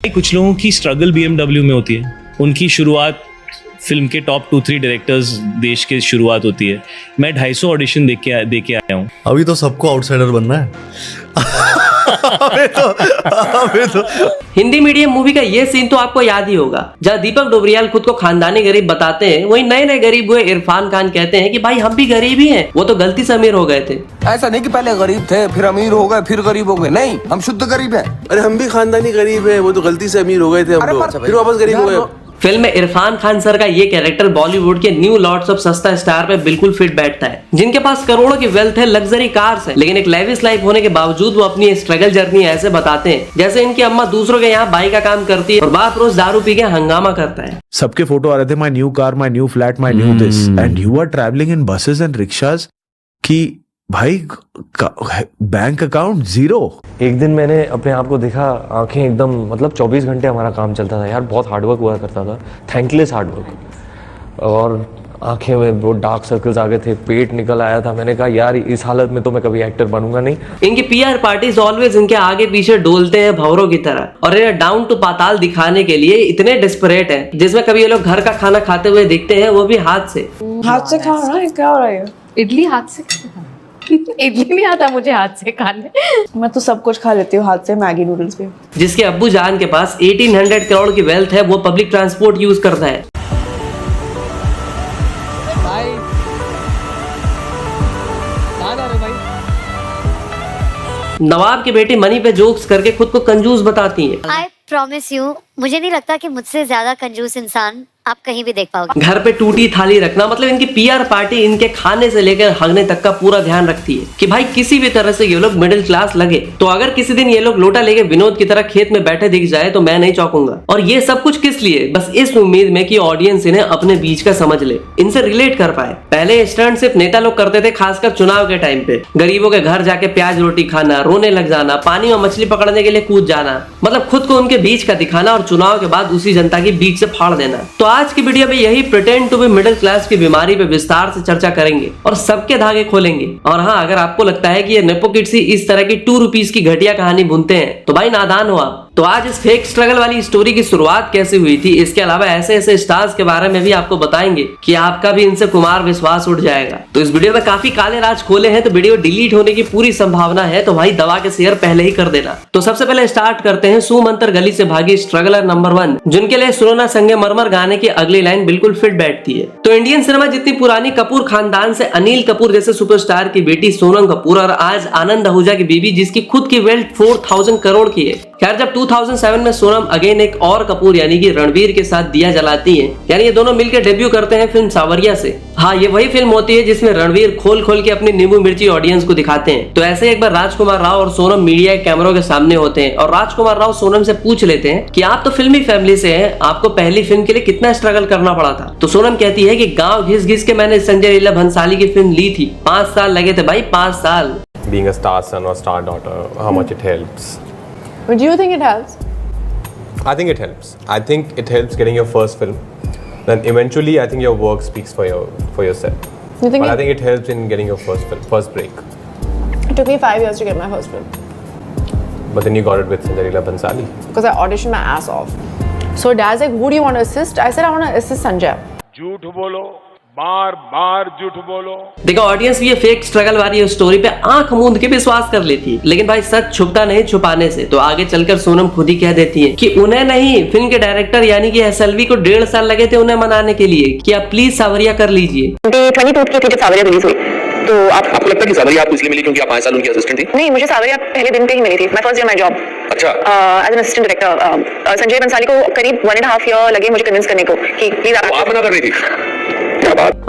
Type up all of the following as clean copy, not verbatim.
कुछ लोगों की स्ट्रगल BMW में होती है, उनकी शुरुआत फिल्म के टॉप 2-3 डायरेक्टर्स देश के शुरुआत होती है। मैं 250 ऑडिशन दे के आया हूँ। अभी तो सबको आउटसाइडर बनना है। अभी तो हिंदी मीडियम मूवी का ये सीन तो आपको याद ही होगा, जहाँ दीपक डोबरियाल खुद को खानदानी गरीब बताते हैं, वही नए नए गरीब हुए इरफान खान कहते हैं कि भाई हम भी गरीब ही हैं, वो तो गलती से अमीर हो गए थे। ऐसा नहीं कि पहले गरीब थे फिर अमीर हो गए फिर गरीब हो गए, नहीं हम शुद्ध गरीब हैं। अरे हम भी खानदानी गरीब हैं, वो तो गलती से अमीर हो गए थे हम लोग, फिर वापस गरीब हो गए। फिल्म में इरफान खान सर का ये कैरेक्टर बॉलीवुड के न्यू लॉर्ड्स ऑफ सस्ता स्टार पे बिल्कुल फिट बैठता है, जिनके पास करोड़ों की वेल्थ है, लग्जरी कार्स है, लेकिन एक लेविश लाइफ होने के बावजूद वो अपनी स्ट्रगल जर्नी ऐसे बताते हैं जैसे इनकी अम्मा दूसरों के यहाँ बाई का काम करती है और बाप रोज दारू पी के हंगामा करता है। सबके फोटो आ रहे थे, my new car, my new flat, my new this, and you are travelling in buses and rickshaws कि भाई बैंक अकाउंट जीरो। एक दिन मैंने अपने आप को देखा, आंखें एकदम मतलब 24 घंटे हमारा काम चलता था यार, बहुत हार्डवर्क हुआ करता था, थैंकलेस हार्डवर्क, और आंखें में वो डार्क सर्कल्स आ गए थे, पेट निकल आया था। मैंने कहा यार इस हालत में तो मैं कभी एक्टर बनूंगा नहीं। इनकी PR पार्टीज ऑलवेज इनके आगे पीछे डोलते हैं भंवरों की तरह, और इन्हें डाउन टू पाताल दिखाने के लिए इतने डिस्परेट हैं, जिसमें कभी ये लोग घर का खाना खाते हुए दिखते हैं, वो भी हाथ से खा रहा है। क्या हो रहा है? इडली हाथ से इडली नहीं आता मुझे हाथ से खाने। मैं तो सब कुछ खा लेती हूँ हाथ से, मैगी नूडल्स भी। जिसके अब्बू जान के पास 1800 करोड़ की वेल्थ है, वो पब्लिक ट्रांसपोर्ट यूज करता है। नवाब की बेटी मनी पे जोक्स करके खुद को कंजूस बताती है। I promise you, मुझे नहीं लगता कि मुझसे ज्यादा कंजूस इंसान आप कहीं भी देख पाओगे। घर पे टूटी थाली रखना, मतलब इनकी PR पार्टी इनके खाने से लेकर हगने तक का पूरा ध्यान रखती है कि भाई किसी भी तरह से ये लोग मिडिल क्लास लगे। तो अगर किसी दिन ये लोग लोटा लेके विनोद की तरह खेत में बैठे दिख जाए तो मैं नहीं चौंकूंगा। और ये सब कुछ किस लिए? बस इस उम्मीद में कि ऑडियंस इन्हें अपने बीच का समझ ले, इनसे रिलेट कर पाए। पहले स्टंट सिर्फ नेता लोग करते थे, खासकर चुनाव के टाइम पे। गरीबों के घर जाके प्याज रोटी खाना, रोने लग जाना, पानी में मछली पकड़ने के लिए कूद जाना, मतलब खुद को उनके बीच का दिखाना और चुनाव के बाद उसी जनता की बीच से फाड़ देना। तो आज की वीडियो में यही pretend to be middle class की बीमारी पे विस्तार से चर्चा करेंगे और सबके धागे खोलेंगे। और हाँ, अगर आपको लगता है कि ये नेपो किड्स ही इस तरह की 2 रुपीस की घटिया कहानी बुनते हैं तो भाई नादान हो आप। तो आज इस फेक स्ट्रगल वाली स्टोरी की शुरुआत कैसे हुई थी, इसके अलावा ऐसे ऐसे स्टार्स के बारे में भी आपको बताएंगे कि आपका भी इनसे कुमार विश्वास उठ जाएगा। तो इस वीडियो में काफी काले राज खोले हैं, तो वीडियो डिलीट होने की पूरी संभावना है, तो भाई दबा के शेयर पहले ही कर देना। तो सबसे पहले स्टार्ट करते हैं सुमंतर गली से भागी स्ट्रगलर नंबर 1, जिनके लिए सुनो ना संगे मरमर गाने की अगली लाइन बिल्कुल फिट बैठती है। तो इंडियन सिनेमा जितनी पुरानी कपूर खानदान से अनिल कपूर जैसे सुपरस्टार की बेटी सोनम कपूर, और आज आनंद आहूजा की बीवी जिसकी खुद की वेल्थ 4000 करोड़ की है। खैर, जब 2007 में सोनम अगेन एक और कपूर यानी कि रणवीर के साथ दिया जलाती हैं, यानी ये दोनों मिलकर डेब्यू करते हैं फिल्म सावरिया से। हाँ, ये वही फिल्म होती है जिसमें रणवीर खोल खोल के अपनी नींबू मिर्ची ऑडियंस को दिखाते हैं। तो ऐसे एक बार राजकुमार राव और सोनम मीडिया के कैमरों के सामने होते हैं और राजकुमार राव सोनम से पूछ लेते हैं कि आप तो फिल्मी फैमिली से हैं, आपको पहली फिल्म के लिए कितना स्ट्रगल करना पड़ा था। तो सोनम कहती है कि गाँव घिस घिस के मैंने संजय लीला भंसाली की फिल्म ली थी, 5 साल लगे थे भाई, 5 साल। Being a star son or star daughter, how much it helps? But do you think it helps? I think it helps. I think it helps getting your first film. Then eventually, I think your work speaks for yourself. You think But I think it helps in getting your first film, first break. It took me 5 years to get my first film But then you got it with Sanjay Leela Bhansali. because I auditioned my ass off. So dad's like, who do you want to assist? I said I want to assist Sanjay. झूठ बोलो, बार बार झूठ बोलो। देखो, audience भी ये fake struggle वाली story पे आंख मूंद के विश्वास कर लेती है, लेकिन भाई सच छुपता नहीं छुपाने से। तो आगे चलकर सोनम खुद ही कह देती है कि उन्हें नहीं, फिल्म के डायरेक्टर यानी कि SLV को 1.5 साल लगे थे उन्हें मनाने के लिए कि आप प्लीज सावरिया कर लीजिए। 22 की थी जब सावरिया रिलीज हुई, तो आपको लगता है कि सावरिया आपको इसलिए मिली क्योंकि आप 5 साल उनकी असिस्टेंट थी? नहीं, मुझे सावरिया पहले दिन पे ही मिली थी, my first day my job. अच्छा, as an assistant director. Sanjay Bansali को करीब 1.5 ईयर लगे मुझे कन्विंस करने को कि प्लीज आप मना कर रही थी।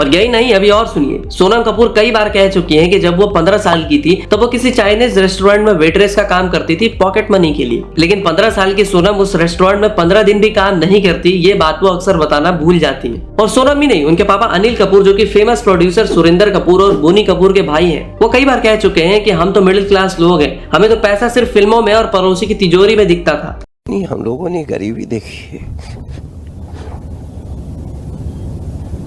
और यही नहीं, अभी और सुनिए। सोनम कपूर कई बार कह चुकी हैं कि जब वो 15 साल की थी तब वो किसी चाइनीज रेस्टोरेंट में वेटरेस का काम करती थी पॉकेट मनी के लिए, लेकिन 15 साल की सोनम उस रेस्टोरेंट में 15 दिन भी काम नहीं करती, ये बात वो अक्सर बताना भूल जाती है। और सोनम ही नहीं, उनके पापा अनिल कपूर जो कि फेमस प्रोड्यूसर सुरिंदर कपूर और बोनी कपूर के भाई हैं, वो कई बार कह चुके हैं कि हम तो मिडिल क्लास लोग हैं, हमें तो पैसा सिर्फ फिल्मों में और पड़ोसी की तिजोरी में दिखता था। नहीं, हम लोगों ने गरीबी देखी है।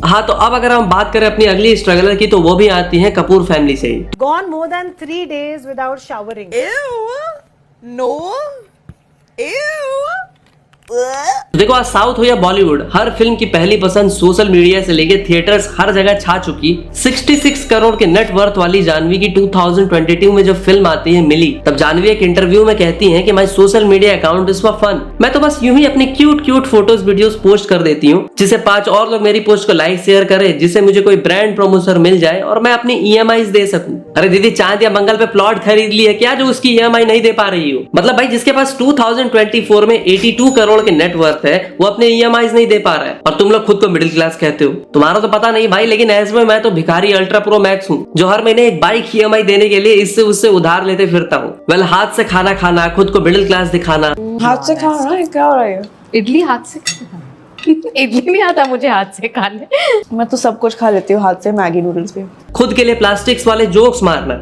हाँ, तो अब अगर हम बात करें अपनी अगली स्ट्रगलर की, तो वो भी आती है कपूर फैमिली से ही। Gone more than 3 days without showering. Ew. No. Ew. देखो आज साउथ हो या बॉलीवुड, हर फिल्म की पहली पसंद सोशल मीडिया से लेके थिएटर्स हर जगह छा चुकी 66 करोड़ के नेट वर्थ वाली जानवी की 2022 में जब फिल्म आती है मिली, तब जानवी एक इंटरव्यू में कहती हैं कि my social media account is for fun. मैं तो बस यूं ही अपनी क्यूट फोटोज वीडियोस पोस्ट कर देती हूँ, जिसे 5 और लोग मेरी पोस्ट को लाइक शेयर करें, जिससे मुझे कोई ब्रांड प्रमोशन मिल जाए और मैं अपनी EMIs दे सकूं। अरे दीदी, चांद या मंगल पे प्लॉट खरीद ली है क्या जो उसकी EMI नहीं दे पा रही हो? मतलब भाई जिसके पास 2024 में 82 करोड़ के नेट वर्थ है, वो अपने EMIs नहीं दे पा रहा है, और तुम लोग खुद को मिडिल क्लास कहते हो। तुम्हारा तो पता नहीं भाई, लेकिन ऐसे में मैं तो भिखारी अल्ट्रा प्रो मैक्स हूँ, जो हर महीने एक बाइक EMI देने के लिए इससे उससे उधार लेते फिरता हूँ। वेल, हाथ से खाना खाना, खुद को मिडिल क्लास दिखाना। हाथ से खाना क्या हो रहा है? इडली हाथ से इडली नहीं आता मुझे हाथ से खाने। मैं तो सब कुछ खा लेती हूँ हाथ से, मैगी नूडल्स भी। खुद के लिए प्लास्टिक्स वाले जोक्स मारना।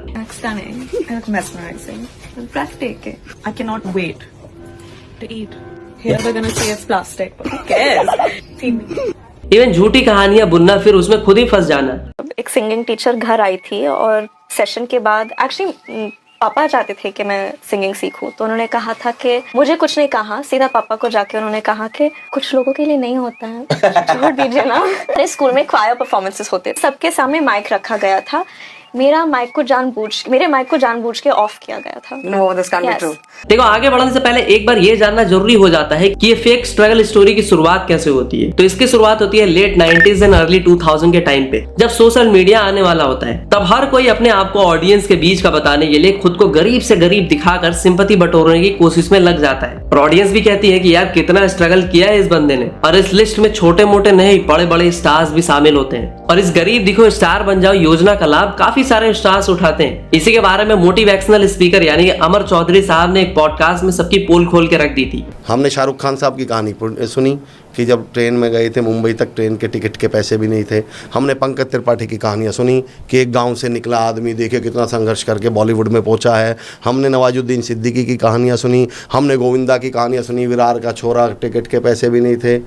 I cannot wait to eat. Here we're gonna say it's plastic. Who cares? Even झूठी कहानियां बुनना, फिर उसमें खुद ही फंस जाना। एक सिंगिंग टीचर घर आई थी और सेशन के बाद एक्चुअली पापा चाहते थे कि मैं सिंगिंग सीखूं, तो उन्होंने कहा था कि मुझे कुछ नहीं कहा, सीधा पापा को जाके उन्होंने कहा कि कुछ लोगों के लिए नहीं होता है, छोड़ दीजिए ना। मेरे स्कूल में क्वायर परफॉर्मेंसेस होते, सबके सामने माइक रखा गया था, मेरे माइक को जानबूझ के ऑफ किया गया था। No, this can't be true. देखो, आगे बढ़ने से पहले एक बार ये जानना जरूरी हो जाता है कि ये फेक स्ट्रगल स्टोरी की शुरुआत कैसे होती है। तो इसकी शुरुआत होती है लेट 90s एंड अर्ली 2000 के टाइम पे, जब सोशल मीडिया आने वाला होता है। तब हर कोई अपने आप को ऑडियंस के बीच का बताने के लिए खुद को गरीब से गरीब दिखाकर सिंपैथी बटोरने की कोशिश में लग जाता है, और ऑडियंस भी कहती है कि यार कितना स्ट्रगल किया है इस बंदे ने। और इस लिस्ट में छोटे मोटे नहीं, बड़े बड़े स्टार्स भी शामिल होते हैं, और इस गरीब दिखो स्टार बन जाओ योजना का लाभ काफी सारे स्टार्स उठाते हैं। इसी के बारे में मोटिवेशनल स्पीकर यानी कि अमर चौधरी साहब ने एक पॉडकास्ट में सबकी पोल खोल के रख दी थी। हमने शाहरुख खान साहब की कहानी सुनी कि जब ट्रेन में गए थे मुंबई तक, ट्रेन के टिकट के पैसे भी नहीं थे। हमने पंकज त्रिपाठी की कहानियाँ सुनी कि एक गांव से निकला आदमी, देखिए कितना संघर्ष करके बॉलीवुड में पहुंचा है। हमने नवाजुद्दीन सिद्दीकी की कहानियाँ सुनी, हमने गोविंदा की कहानियाँ सुनी, विरार का छोरा, टिकट के पैसे भी नहीं थे।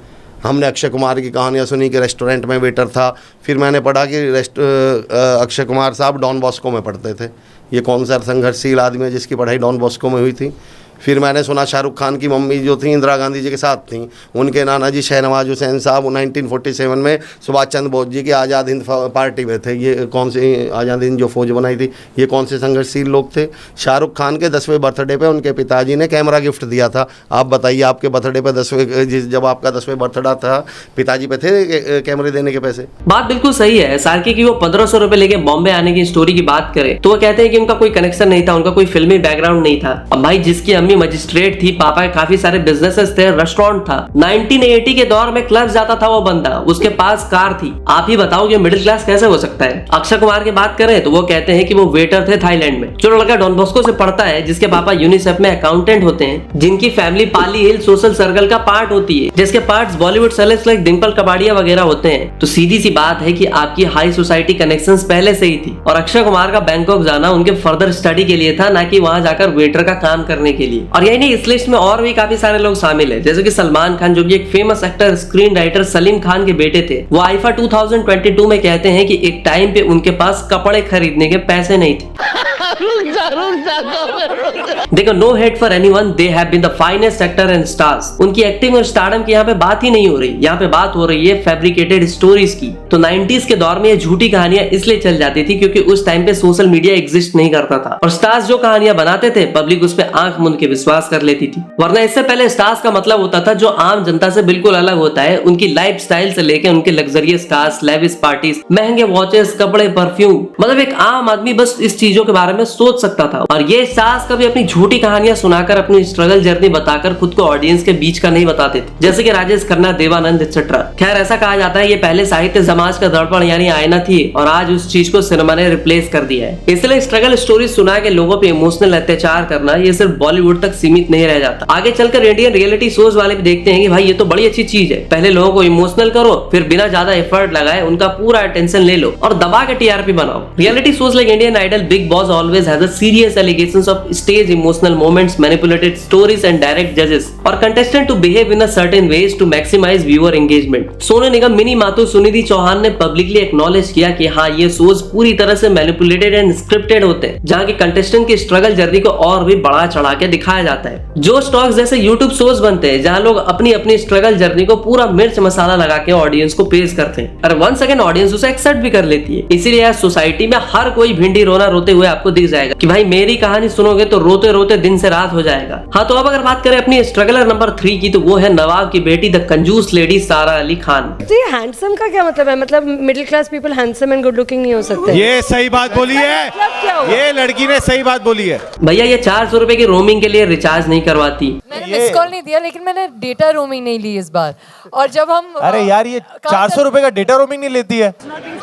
हमने अक्षय कुमार की कहानियाँ सुनी कि रेस्टोरेंट में वेटर था। फिर मैंने पढ़ा कि अक्षय कुमार साहब डॉन बॉस्को में पढ़ते थे। ये कौन सा संघर्षशील आदमी है जिसकी पढ़ाई डॉन बॉस्को में हुई थी। फिर मैंने सुना शाहरुख खान की मम्मी जो थी इंदिरा गांधी जी के साथ थी, उनके नाना जी शहनवाज हुसैन साहब 1947 में सुभाष चंद्र बोस जी की आज़ाद हिंद पार्टी में थे। ये कौन सी आज़ाद हिंद जो फौज बनाई थी, ये कौन से संघर्षशील लोग थे। शाहरुख खान के 10वें बर्थडे पे उनके पिताजी ने कैमरा गिफ्ट दिया था। आप बताइए, आपके बर्थडे पे जब आपका 10वें बर्थडे था, पिताजी पे थे कैमरे देने के पैसे? बात बिल्कुल सही है। सार्की की वो 1500 रुपए लेके बॉम्बे आने की स्टोरी की बात करें तो वो कहते हैं कि उनका कोई कनेक्शन नहीं था, उनका कोई फिल्मी बैकग्राउंड नहीं था। अब भाई जिसकी अम्मी मजिस्ट्रेट थी, पापा के काफी सारे बिजनेसेस थे, रेस्टोरेंट था, 1980 के दौर में क्लब जाता था वो बंदा, उसके पास कार थी। आप ही बताओ कि मिडिल क्लास कैसे हो सकता है। अक्षय कुमार की बात करें तो वो कहते हैं कि वो वेटर थे थाईलैंड में। जो लड़का डॉन बॉस्को से पढ़ता है, जिसके पापा यूनिसेफ में अकाउंटेंट होते हैं, जिनकी फैमिली पाली हिल सोशल सर्कल का पार्ट होती है, जिसके parts Bollywood celebs like Dimple Kabadia वगैरह होते हैं, तो सीधी सी बात है कि आपकी हाई सोसाइटी कनेक्शंस पहले से ही थी। और अक्षय कुमार का बैंकॉक जाना उनके फर्दर स्टडी के लिए था, ना कि वहां जाकर वेटर का काम करने के लिए। और यही नहीं, इस लिस्ट में और भी काफी सारे लोग शामिल है, जैसे कि सलमान खान, जो कि एक famous actor screen writer Salim Khan के बेटे थे। वो आईफा 2022 में कहते हैं कि एक टाइम पे उनके पास कपड़े खरीदने के पैसे नहीं थे। देखो, no hate for anyone, they have been the finest actor and stars. उनकी एक्टिंग और स्टारडम की यहाँ पे बात ही नहीं हो रही, यहाँ पे बात हो रही है फैब्रिकेटेड स्टोरीज की। तो 90s के दौर में ये झूठी कहानियां इसलिए चल जाती थी क्योंकि उस टाइम पे सोशल मीडिया एग्जिस्ट नहीं करता था, और स्टार्स जो कहानियां बनाते थे पब्लिक उस पे आंख मूंद के विश्वास कर लेती थी। वरना इससे पहले स्टार्स का मतलब होता था जो आम जनता से बिल्कुल अलग होता है, उनकी लाइफ स्टाइल से लेकर उनके लग्जरियस कार्स, लेविस पार्टीज, महंगे वॉचेस, कपड़े, परफ्यूम, मतलब एक आम आदमी बस इस चीजों के बारे में सोच सकता था। और ये स्टार्स कभी अपनी झूठी कहानियां सुनाकर, अपनी स्ट्रगल जर्नी बताकर खुद को ऑडियंस के बीच का नहीं बताते थे, जैसे कि राजेश खन्ना, देवानंद एक्सेट्रा। खैर, ऐसा कहा जाता है ये पहले साहित्य समाज का दर्पण यानी आईना थी, और आज उस चीज को सिनेमा ने रिप्लेस कर दिया है। इसलिए स्ट्रगल स्टोरी सुना के लोगों पे इमोशनल अत्याचार करना ये सिर्फ बॉलीवुड तक सीमित नहीं रह जाता। आगे चलकर इंडियन रियलिटी शोज वाले भी देखते हैं कि भाई ये तो बड़ी अच्छी चीज है, पहले लोगों को इमोशनल करो, फिर बिना ज्यादा एफर्ट लगाए उनका पूरा अटेंशन ले लो और दबा के टीआरपी बनाओ। Reality shows like Indian Idol, Bigg Boss always always has a serious allegations of stage emotional moments, manipulated stories and direct judges और contestant to behave in a certain ways to maximize viewer engagement. Sonu Nigam, Mini Mathur, Sunidhi Chauhan ने publicly acknowledge किया कि हाँ ये shows पूरी तरह से manipulated and scripted होते हैं, जहाँ की contestant की struggle journey को और भी बढ़ा चढ़ा के दिखाया जाता है। जो स्टॉक्स जैसे YouTube shows बनते हैं जहाँ लोग अपनी अपनी struggle journey को पूरा मिर्च मसाला लगा के ऑडियंस को पेश करते हैं और once again ऑडियंस उसे एक्सेप्ट भी कर लेती है। इसीलिए आज सोसाइटी में हर कोई भिंडी रोना रोते हुए आपको दिख जाएगा कि भाई मेरी कहानी सुनोगे तो रोते रोते दिन से रात हो जाएगा। हाँ, तो अब अगर बात करें अपनी स्ट्रगलर नंबर 3 की, तो वो है नवाब की बेटी द कंजूस लेडी सारा अली खान। तो ये हैंडसम का क्या मतलब है? मतलब middle class people handsome and good looking नहीं हो सकते? ये सही बात बोली है, ये लड़की ने सही बात बोली है। भैया ये 400 रुपए की रोमिंग के लिए रिचार्ज नहीं करवाती। मैंने मिस कॉल नहीं दिया, लेकिन मैंने डेटा रोमिंग नहीं ली इस बार। और जब हम अरे यार ये 400 रुपए का डेटा रोमिंग नहीं लेती है।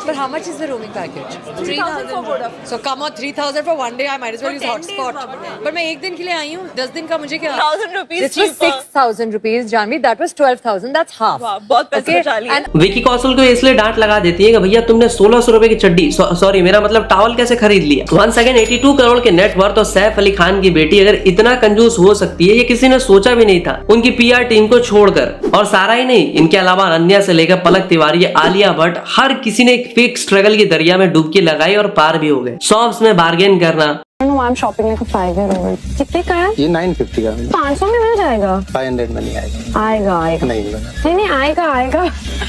But how much is the roaming package? 3,000 for Vodafone. So come on, 3,000 for one day. I might as well use hotspot. But मैं एक दिन के लिए आई हूँ, 10 दिन का मुझे क्या? 1,000 rupees. This was 6,000 rupees, Janvi. That was 12,000. That's half. बहुत पैसे बचा लिए। विकी कौशल को इसलिए डांट लगा देती है कि भैया तुमने 1,600 रुपए की चड्डी, सॉरी मेरा मतलब टॉवल कैसे खरीद लिया। वंस अगेन 82 करोड़ के नेटवर्थ और सैफ अली खान की बेटी अगर इतना कंजूस हो सकती है, ये किसी ने सोचा भी नहीं था उनकी पीआर टीम को छोड़कर। और सारा ही नहीं, इनके अलावा अनन्या से लेकर पलक तिवारी, आलिया भट्ट, हर किसी ने एक फेक स्ट्रगल की दरिया में डुबकी लगाई और पार भी हो गए। शॉप्स में बार्गेन करना। I'm shopping like a 5-year-old. कितने का है? ये 950 का 500 में मिल जाएगा? 500 में नहीं आएगा। आएगा आएगा नहीं आएगा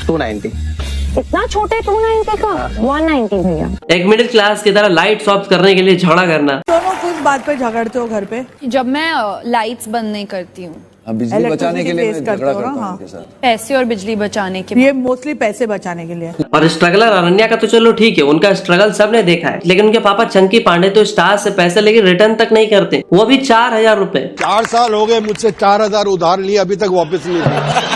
290। इतना छोटे 290 का 190 भैया। एक मिडिल क्लास की तरह लाइट शॉप करने के लिए झगड़ा करना। दोनों किस बात पे झगड़ते हो घर पे? जब मैं लाइट्स बंद नहीं करती हूँ, बिजली बचाने के लिए मैं झगड़ा करता हूं उनके साथ। पैसे और बिजली बचाने के, ये मोस्टली पैसे बचाने के लिए। और स्ट्रगलर अनन्या का तो चलो ठीक है, उनका स्ट्रगल सबने देखा है, लेकिन उनके पापा चंकी पांडे तो स्टार से पैसे लेके रिटर्न तक नहीं करते, वो भी 4,000 रुपए। 4 साल हो गए मुझसे 4,000 उधार लिए, अभी तक वापस नहीं दिए।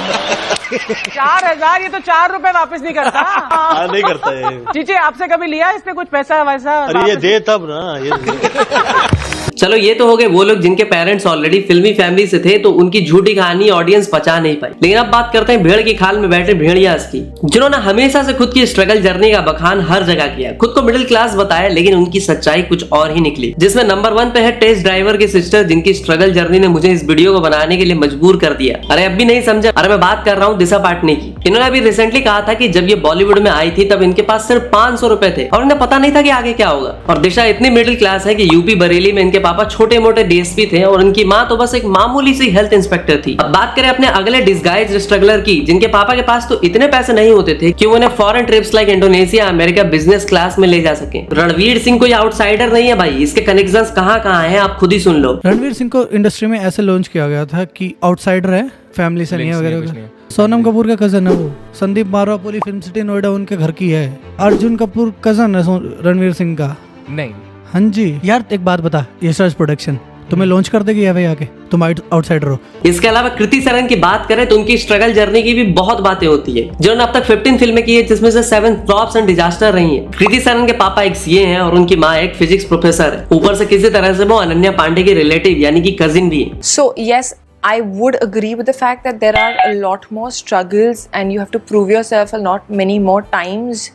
4,000, ये तो 4 रुपए वापस नहीं करता। नहीं करता है। चीची आपसे कभी लिया इसने कुछ पैसा वैसा? अरे ये दे तब ना ये। चलो ये तो हो गए वो लोग जिनके पेरेंट्स ऑलरेडी फिल्मी फैमिली से थे, तो उनकी झूठी कहानी ऑडियंस पचा नहीं पाई। लेकिन अब बात करते हैं भेड़ की खाल में बैठे भेड़ियास की, जिन्होंने हमेशा से खुद की स्ट्रगल जर्नी का बखान हर जगह किया, खुद को मिडिल क्लास बताया, लेकिन उनकी सच्चाई कुछ और ही निकली। जिसमें नंबर 1 पे है टेस्ट ड्राइवर की सिस्टर, जिनकी स्ट्रगल जर्नी ने मुझे इस वीडियो को बनाने के लिए मजबूर कर दिया। अरे अब भी नहीं समझा? अरे मैं बात कर रहा हूँ दिशा पाटनी की। इन्होंने अभी रिसेंटली कहा था कि जब ये बॉलीवुड में आई थी तब इनके पास सिर्फ 500 रुपए थे और इन्हें पता नहीं था कि आगे क्या होगा। और दिशा इतनी मिडिल क्लास है कि यूपी बरेली में इनके पापा छोटे मोटे डीएसपी थे और उनकी माँ तो बस एक मामूली सी हेल्थ इंस्पेक्टर थी। अब बात करें अपने अगले डिस्गाइज स्ट्रगलर की, जिनके पापा के पास तो इतने पैसे नहीं होते थे कि वो उन्हें foreign trips like Indonesia, America business class में ले जा सके। रणवीर सिंह कोई आउटसाइडर नहीं है भाई, इसके कनेक्शंस कहाँ हैं आप खुद ही सुन लो। रणवीर सिंह को इंडस्ट्री में ऐसे लॉन्च किया गया था कि आउटसाइडर है, फैमिली से नहीं है वगैरह। सोनम कपूर का कजन है वो, संदीप मारवापुरी फिल्म सिटी नोएडा उनके घर की है। अर्जुन कपूर कजन है रणवीर सिंह का। नहीं, हाँ जी यार एक बात बता, यशराज प्रोडक्शन तुम्हें लॉन्च कर देगी भाई आके, तुम आउटसाइडर हो। इसके अलावा कृति सरन की बात करें तो उनकी स्ट्रगल जर्नी की भी बहुत बातें होती है, जिन्होंने अब तक 15 फिल्में की है, जिसमें से 7 फ्लॉप्स एंड डिजास्टर रही हैं। कृति सरन के पापा एक सीए हैं और उनकी माँ एक फिजिक्स प्रोफेसर है। ऊपर से किसी तरह से वो अनन्या पांडे की रिलेटिव यानी कि कजिन भी है। So yes, I would agree with the fact that there are a lot more struggles and you have to prove yourself a lot many more times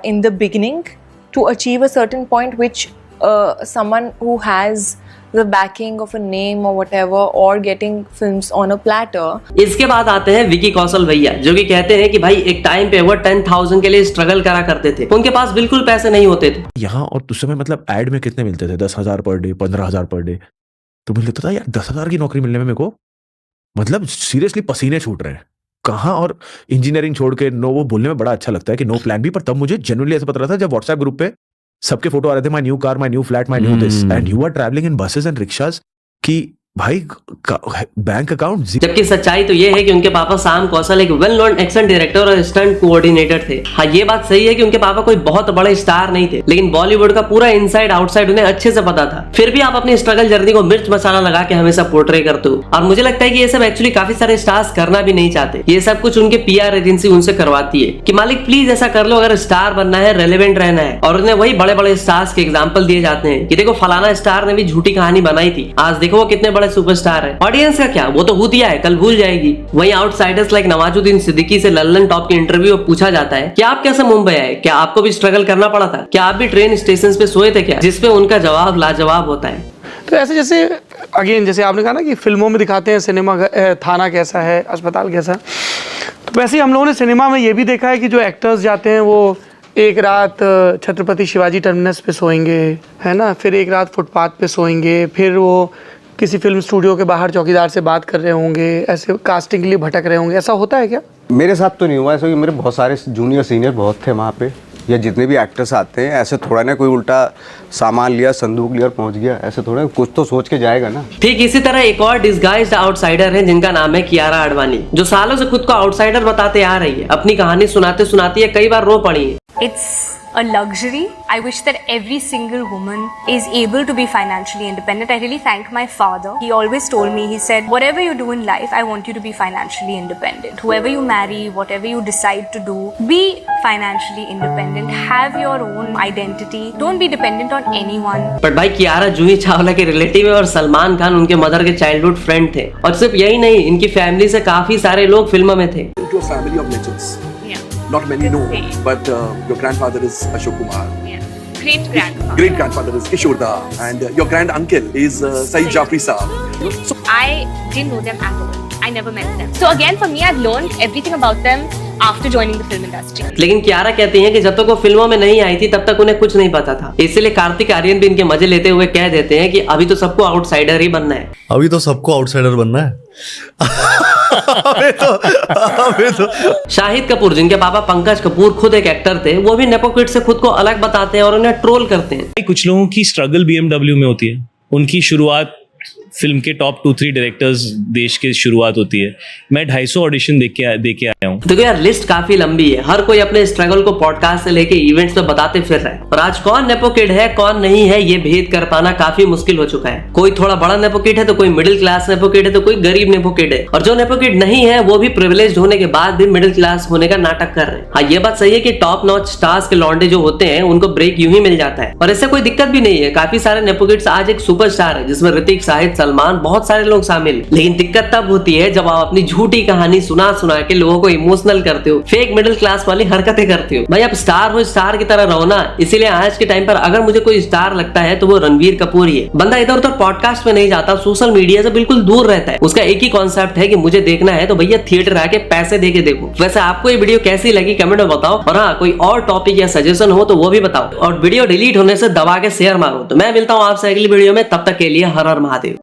in the beginning to achieve a certain point which someone who has the backing of a name or whatever or getting films on a platter. इसके बाद आते हैं विकी कौशल भैया, जो कि कहते हैं कि भाई एक टाइम पे वो 10,000 के लिए स्ट्रगल करा करते थे, उनके पास बिल्कुल पैसे नहीं होते थे। यहाँ और उस समय मतलब एड में कितने मिलते थे? 10,000 पर डे, 15,000 पर डे। तो मुझे लगता था यार 10,000 की नौकरी मिलने में मेरे को मतलब सीरियसली पसीने छूट रहे हैं कहाँ। और इंजीनियरिंग छोड़ के नो, वो बोलने में बड़ा अच्छा लगता है कि नो प्लान भी, पर तब मुझे जेन्युइनली ऐसा पता रहा था जब व्हाट्सएप ग्रुप पे सबके फोटो आ रहे थे, my new car, my new flat, my new this, and you are travelling in buses and rickshaws, कि भाई बैंक अकाउंट। जबकि सच्चाई तो ये है कि उनके पापा शाम कौशल एक वेल नोन एक्शन डायरेक्टर और स्टंट कोऑर्डिनेटर थे। हाँ ये बात सही है कि उनके पापा कोई बहुत बड़े स्टार नहीं थे, लेकिन बॉलीवुड का पूरा इनसाइड आउटसाइड उन्हें अच्छे से पता था। फिर भी आप अपनी स्ट्रगल जर्नी को मिर्च मसाला लगा के हमेशा पोर्ट्रे करते हो, और मुझे लगता है कि ये सब एक्चुअली काफी सारे स्टार्स करना भी नहीं चाहते। ये सब कुछ उनके पीआर एजेंसी उनसे करवाती है कि मालिक प्लीज ऐसा कर लो अगर स्टार बनना है, रेलेवेंट रहना है। और उन्हें वही बड़े बड़े स्टार्स के एग्जाम्पल दिए जाते हैं कि देखो फलाना स्टार ने भी झूठी कहानी बनाई थी, आज देखो वो कितने बड़े सुपरस्टार है। ऑडियंस का क्या, वो तो हुतिया है, कल भूल जाएगी। वहीं आउटसाइडर्स लाइक नवाजुद्दीन सिद्दीकी से लल्लन टॉप के इंटरव्यू में पूछा जाता है कि आप कैसे मुंबई आए, क्या आपको भी स्ट्रगल करना पड़ा था, क्या आप भी ट्रेन स्टेशन पे सोए थे क्या, जिसपे उनका जवाब लाजवाब होता है। तो ऐसे जैसे अगेन जैसे आपने कहा ना कि फिल्मों में दिखाते हैं सिनेमा थाना कैसा है, अस्पताल कैसा है, तो वैसे ही हम लोगों ने सिनेमा में ये भी देखा है कि जो एक्टर्स जाते हैं वो एक रात छत्रपति शिवाजी टर्मिनस पे सोएंगे, है ना, फिर एक रात फुटपाथ पे सोएंगे, फिर वो किसी फिल्म स्टूडियो के बाहर चौकीदार से बात कर रहे होंगे, ऐसे कास्टिंग के लिए भटक रहे होंगे। ऐसा होता है क्या? मेरे साथ तो नहीं हुआ ऐसा, कि मेरे बहुत सारे जूनियर सीनियर बहुत थे वहाँ पे, या जितने भी एक्टर्स आते हैं ऐसे थोड़ा ना कोई उल्टा सामान लिया, संदूक लिया और पहुंच गया, ऐसे थोड़ा, कुछ तो सोच के जाएगा ना। ठीक इसी तरह एक और डिस्गाइज्ड आउटसाइडर है जिनका नाम है कियारा आडवाणी, जो सालों से खुद को आउटसाइडर बताते आ रही है। अपनी कहानी सुनाते सुनाती है कई बार रो पड़ी है। It's a luxury. I wish that every single woman is able to be financially independent. I really thank my father. He always told me, he said, whatever you do in life, I want you to be financially independent. Whoever you marry, whatever you decide to do, be financially independent. Have your own identity. Don't be dependent on anyone. पर भाई कियारा जूही चावला के relative है और सलमान खान उनके mother के childhood friend थे। और सिर्फ यही नहीं, इनकी फैमिली से काफी सारे लोग फिल्मों में थे। Into a family of legends. Not many know, but your grandfather is Ashok Kumar. Great grandfather. Great grandfather is Kishore Da, and your grand uncle is Saeed Jafri Saab. So I didn't know them at all. I never met them. So again, for me, I've learned everything about them after joining the film industry. लेकिन कियारा कहती हैं कि जब तक वो फिल्मों में नहीं आई थी तब तक उन्हें कुछ नहीं पता था। इसलिए कार्तिक आर्यन भी इनके मजे लेते हुए कह देते हैं कि अभी तो सबको आउटसाइडर ही बनना है। अभी तो सबको आउटसाइडर बनना है। अभी तो शाहिद कपूर, जिनके पापा पंकज कपूर खुद एक एक्टर थे, वो भी नेपो किड से खुद को अलग बताते हैं और उन्हें ट्रोल करते हैं। कुछ लोगों की स्ट्रगल BMW में होती है। उनकी शुरुआत फिल्म के टॉप 2-3 डायरेक्टर्स देश के शुरुआत होती है। मैं 250 ऑडिशन देख के आया हूँ। देखो यार, लिस्ट काफी लंबी है। हर कोई अपने स्ट्रगल को पॉडकास्ट से लेके इवेंट्स पे बताते फिर रहा है। और आज कौन नेपो किड है कौन नहीं है ये भेद कर पाना काफी मुश्किल हो चुका है। कोई थोड़ा बड़ा नेपो किड है तो कोई मिडिल क्लास नेपो किड है तो कोई गरीब नेपो किड है। और जो नेपो किड नहीं है वो भी प्रिविलेज्ड होने के बाद भी मिडिल क्लास होने का नाटक कर रहे हैं। हाँ, ये बात सही है कि टॉप नॉच स्टार्स के लौंडे जो होते हैं उनको ब्रेक यूं ही मिल जाता है और इससे कोई दिक्कत भी नहीं है। काफी सारे नेपो किड्स आज एक सुपरस्टार है, जिसमें ऋतिक, शाहिद, सलमान, बहुत सारे लोग शामिल। लेकिन दिक्कत तब होती है जब आप अपनी झूठी कहानी सुना सुना के लोगों को इमोशनल करते हो, फेक मिडिल क्लास वाली हरकतें करते हो। भाई आप स्टार हो, स्टार की तरह रहो ना। इसीलिए आज के टाइम पर अगर मुझे कोई स्टार लगता है तो वो रणवीर कपूर ही है। बंदा इधर उधर पॉडकास्ट में नहीं जाता, सोशल मीडिया से बिल्कुल दूर रहता है। उसका एक ही कॉन्सेप्ट है कि मुझे देखना है तो भैया थिएटर आके पैसे दे के देखो। वैसे आपको ये वीडियो कैसी लगी कमेंट में बताओ, और हाँ कोई और टॉपिक या सजेशन हो तो वो भी बताओ। और वीडियो डिलीट होने से दबा के शेयर मारो। तो मैं मिलता हूँ आपसे अगली वीडियो में, तब तक के लिए हर हर महादेव।